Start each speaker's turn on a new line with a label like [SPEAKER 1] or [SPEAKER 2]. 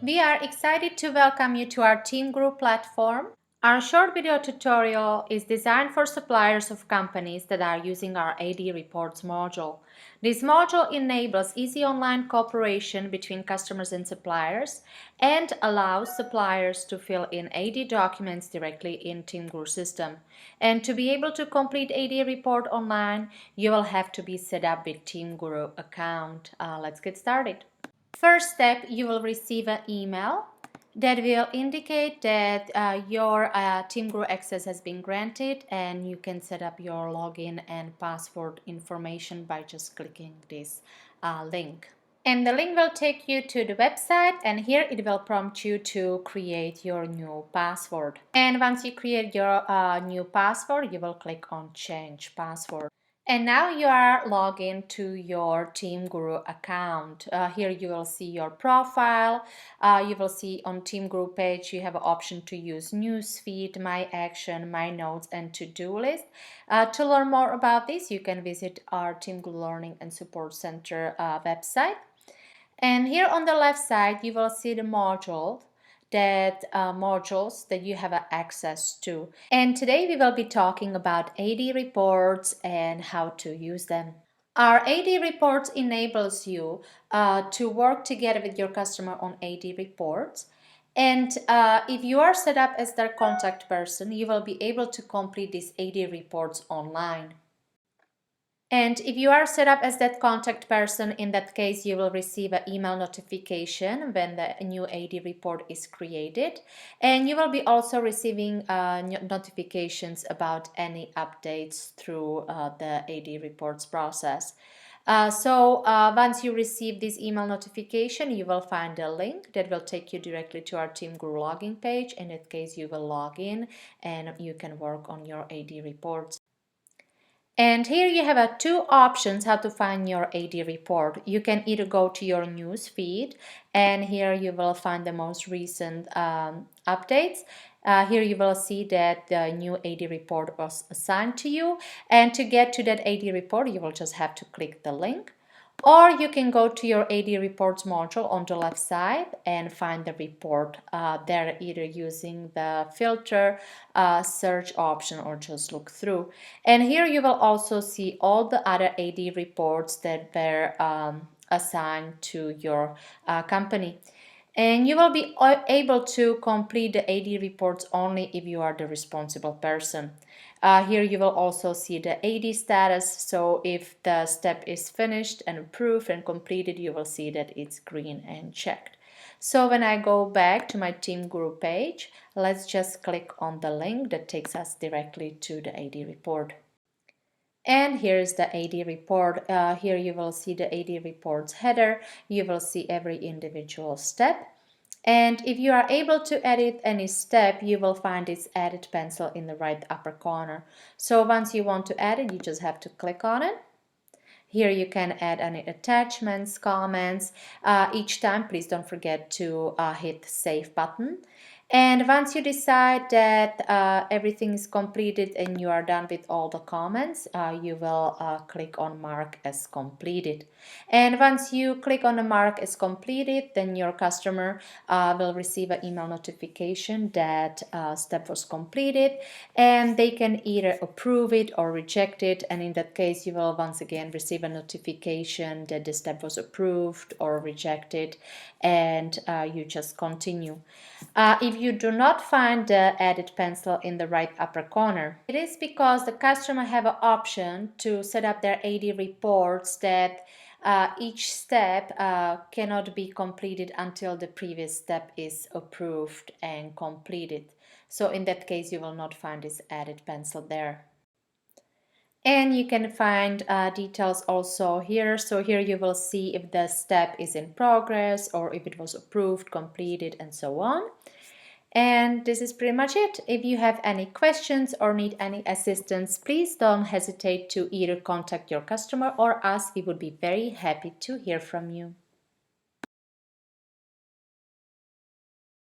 [SPEAKER 1] We are excited to welcome you to our TeamGuru platform. Our short video tutorial is designed for suppliers of companies that are using our AD Reports module. This module enables easy online cooperation between customers and suppliers and allows suppliers to fill in AD documents directly in TeamGuru system. And to be able to complete AD report online, you will have to be set up with TeamGuru account. Let's get started. First step, you will receive an email that will indicate that your TeamGuru access has been granted and you can set up your login and password information by just clicking this link. And the link will take you to the website, and here it will prompt you to create your new password. And once you create your new password, you will click on Change Password. And now you are logged into your TeamGuru account. Here you will see your profile. You will see on TeamGuru page you have an option to use newsfeed, my action, my notes, and to-do list. To learn more about this, you can visit our TeamGuru Learning and Support Center website. And here on the left side, you will see the modules that you have access to. And today we will be talking about AD reports and how to use them. Our AD reports enables you to work together with your customer on AD reports. And if you are set up as their contact person, you will be able to complete these AD reports online. And if you are set up as that contact person, in that case, you will receive an email notification when the new AD report is created. And you will be also receiving notifications about any updates through the AD reports process. Once you receive this email notification, you will find a link that will take you directly to our TeamGuru login page. In that case, you will log in and you can work on your AD reports. And here you have two options how to find your AD report. You can either go to your news feed, and here you will find the most recent updates. Here you will see that the new AD report was assigned to you, and to get to that AD report you will just have to click the link. Or you can go to your AD reports module on the left side and find the report there, either using the filter search option or just look through. And here you will also see all the other AD reports that were assigned to your company. And you will be able to complete the AD reports only if you are the responsible person. Here you will also see the AD status, so if the step is finished and approved and completed, you will see that it's green and checked. So when I go back to my TeamGuru page, let's just click on the link that takes us directly to the AD report. And here is the AD report. Here you will see the AD reports header. You will see every individual step. And if you are able to edit any step, you will find this edit pencil in the right upper corner. So once you want to edit, you just have to click on it. Here you can add any attachments, comments. Each time, please don't forget to hit the save button. And once you decide that everything is completed and you are done with all the comments, you will click on mark as completed. And once you click on the mark as completed, then your customer will receive an email notification that step was completed, and they can either approve it or reject it. And in that case, you will once again receive a notification that the step was approved or rejected, and you just continue. If you do not find the edit pencil in the right upper corner, it is because the customer have an option to set up their AD reports that each step cannot be completed until the previous step is approved and completed. So in that case, you will not find this edit pencil there. And you can find details also here. So here you will see if the step is in progress or if it was approved, completed, and so on. And this is pretty much it. If you have any questions or need any assistance, please don't hesitate to either contact your customer or us. We would be very happy to hear from you.